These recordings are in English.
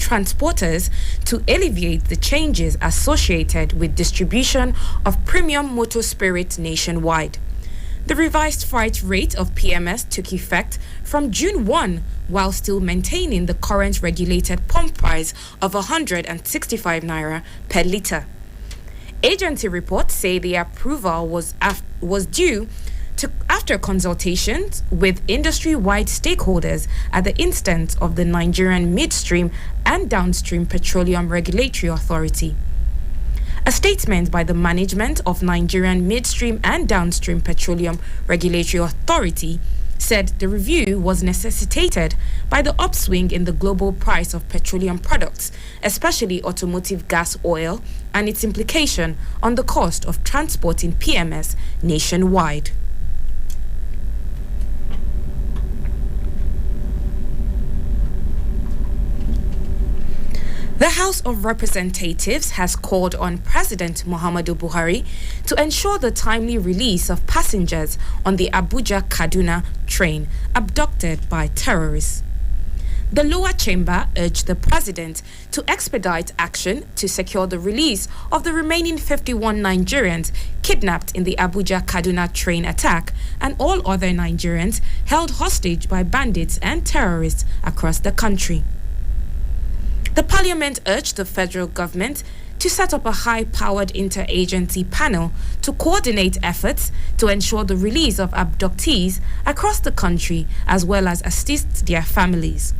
transporters to alleviate the changes associated with distribution of premium motor spirit nationwide. The revised freight rate of PMS took effect from June 1, while still maintaining the current regulated pump price of 165 naira per litre. Agency reports say the approval was due after consultations with industry-wide stakeholders at the instance of the Nigerian Midstream and Downstream Petroleum Regulatory Authority. A statement by the management of Nigerian Midstream and Downstream Petroleum Regulatory Authority said the review was necessitated by the upswing in the global price of petroleum products, especially automotive gas oil, and its implication on the cost of transporting PMS nationwide. The House of Representatives has called on President Muhammadu Buhari to ensure the timely release of passengers on the Abuja-Kaduna train abducted by terrorists. The lower chamber urged the president to expedite action to secure the release of the remaining 51 Nigerians kidnapped in the Abuja-Kaduna train attack and all other Nigerians held hostage by bandits and terrorists across the country. The parliament urged the federal government to set up a high-powered interagency panel to coordinate efforts to ensure the release of abductees across the country as well as assist their families.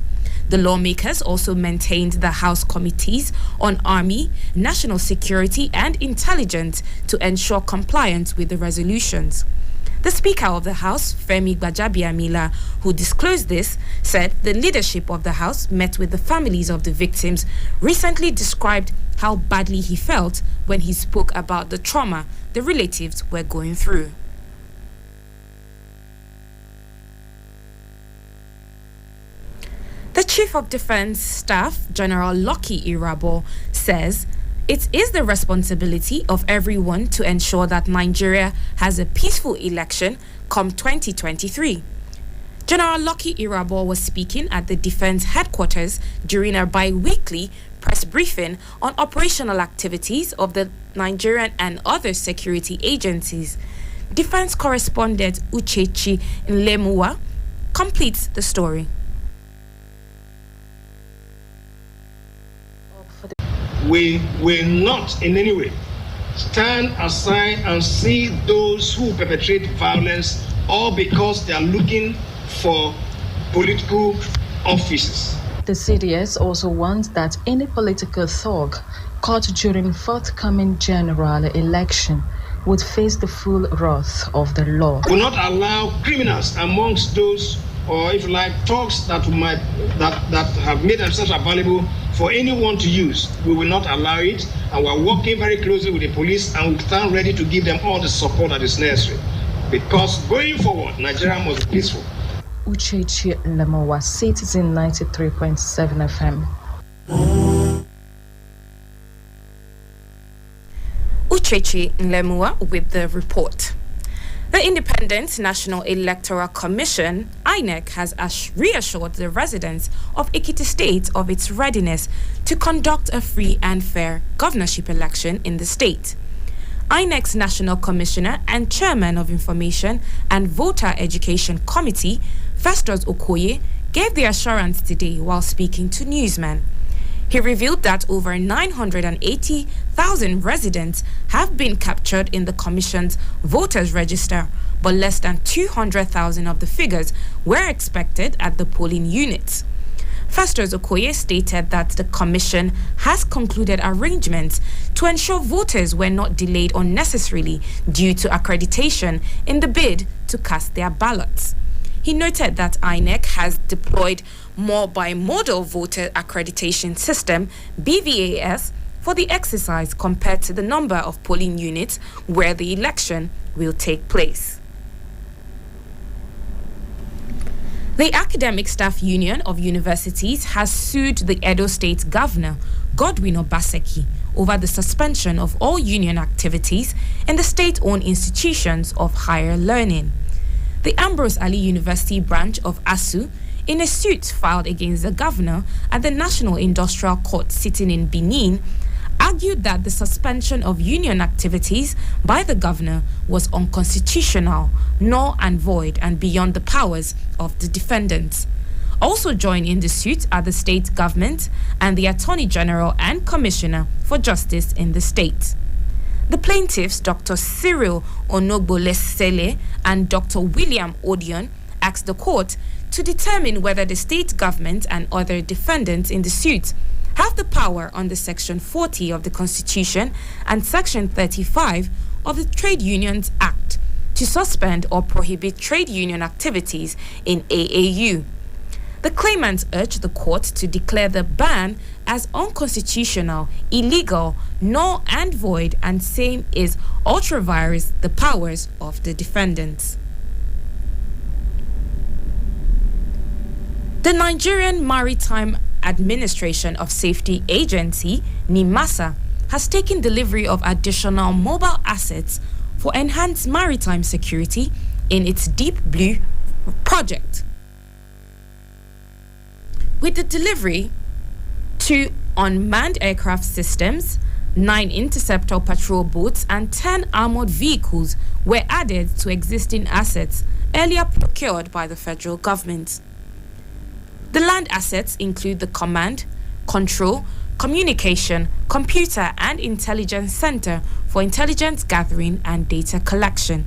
The lawmakers also maintained the House committees on Army, National Security and Intelligence to ensure compliance with the resolutions. The Speaker of the House, Femi Gbajabiamila, who disclosed this, said the leadership of the House met with the families of the victims, recently described how badly he felt when he spoke about the trauma the relatives were going through. The Chief of Defense Staff, General Lucky Irabor, says it is the responsibility of everyone to ensure that Nigeria has a peaceful election come 2023. General Lucky Irabor was speaking at the Defense Headquarters during a bi-weekly press briefing on operational activities of the Nigerian and other security agencies. Defense correspondent Uchechi Nlemuwa completes the story. We will not in any way stand aside and see those who perpetrate violence all because they are looking for political offices. The CDS also wants that any political thug caught during forthcoming general election would face the full wrath of the law. We will not allow criminals amongst those, or if you like, thugs that have made themselves available for anyone to use. We will not allow it, and we are working very closely with the police, and we stand ready to give them all the support that is necessary. Because going forward, Nigeria must be peaceful. Uchechi Lemowa, Citizen 93.7 FM. Uchechi Nlemuwa with the report. The Independent National Electoral Commission, INEC, has reassured the residents of Ekiti State of its readiness to conduct a free and fair governorship election in the state. INEC's National Commissioner and Chairman of Information and Voter Education Committee, Festus Okoye, gave the assurance today while speaking to newsmen. He revealed that over 980,000 residents have been captured in the Commission's voters register, but less than 200,000 of the figures were expected at the polling units. Festus Okoye stated that the Commission has concluded arrangements to ensure voters were not delayed unnecessarily due to accreditation in the bid to cast their ballots. He noted that INEC has deployed more bimodal voter accreditation system, BVAS, for the exercise compared to the number of polling units where the election will take place. The Academic Staff Union of Universities has sued the Edo State Governor, Godwin Obaseki, over the suspension of all union activities in the state-owned institutions of higher learning. The Ambrose Ali University branch of ASU in a suit filed against the governor at the National Industrial Court sitting in Benin, argued that the suspension of union activities by the governor was unconstitutional, null and void, and beyond the powers of the defendants. Also joined in the suit are the state government and the Attorney General and Commissioner for Justice in the state. The plaintiffs, Dr. Cyril Onogbolesele and Dr. William Odion, asked the court to determine whether the state government and other defendants in the suit have the power under Section 40 of the Constitution and Section 35 of the Trade Unions Act to suspend or prohibit trade union activities in AAU. The claimants urged the court to declare the ban as unconstitutional, illegal, null and void, and same is ultra-vires the powers of the defendants. The Nigerian Maritime Administration of Safety Agency, NIMASA, has taken delivery of additional mobile assets for enhanced maritime security in its Deep Blue project. With the delivery, 2 unmanned aircraft systems, 9 interceptor patrol boats, and 10 armored vehicles were added to existing assets earlier procured by the federal government. The land assets include the Command, Control, Communication, Computer and Intelligence Center for intelligence gathering and data collection.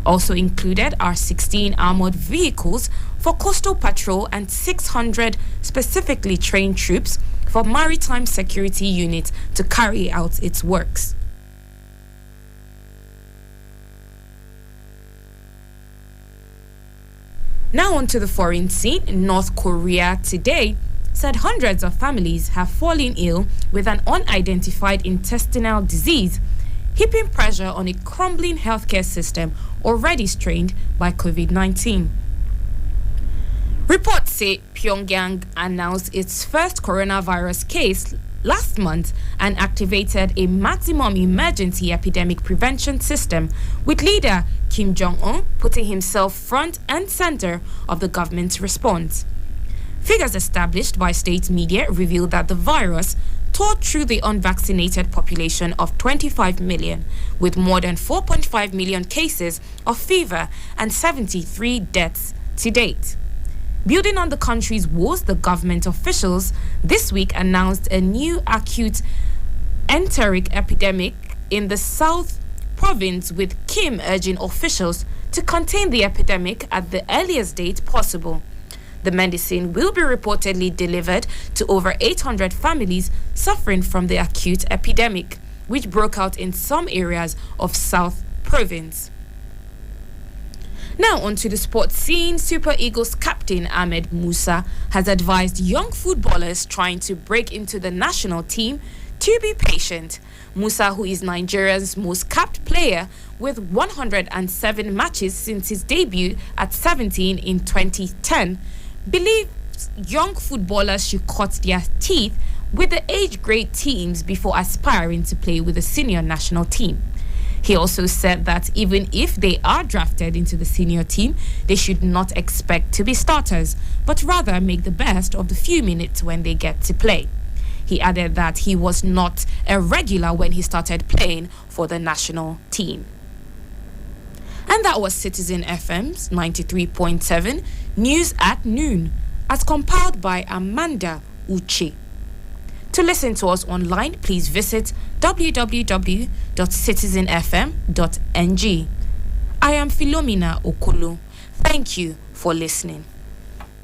Also included are 16 armored vehicles for coastal patrol and 600 specifically trained troops for maritime security units to carry out its works. Now on to the foreign scene. North Korea today said hundreds of families have fallen ill with an unidentified intestinal disease, heaping pressure on a crumbling healthcare system already strained by COVID-19. Reports say Pyongyang announced its first coronavirus case last month and activated a maximum emergency epidemic prevention system, with leader Kim Jong-un putting himself front and center of the government's response. Figures established by state media reveal that the virus tore through the unvaccinated population of 25 million, with more than 4.5 million cases of fever and 73 deaths to date. Building on the country's woes, the government officials this week announced a new acute enteric epidemic in the South province, with Kim urging officials to contain the epidemic at the earliest date possible. The medicine will be reportedly delivered to over 800 families suffering from the acute epidemic, which broke out in some areas of South province. Now onto the sports scene. Super Eagles captain Ahmed Musa has advised young footballers trying to break into the national team to be patient. Musa, who is Nigeria's most capped player with 107 matches since his debut at 17 in 2010, believes young footballers should cut their teeth with the age-grade teams before aspiring to play with the senior national team. He also said that even if they are drafted into the senior team, they should not expect to be starters, but rather make the best of the few minutes when they get to play. He added that he was not a regular when he started playing for the national team. And that was Citizen FM's 93.7 News at Noon, as compiled by Amanda Uche. To listen to us online, please visit www.citizenfm.ng. I am Philomena Okolo. Thank you for listening.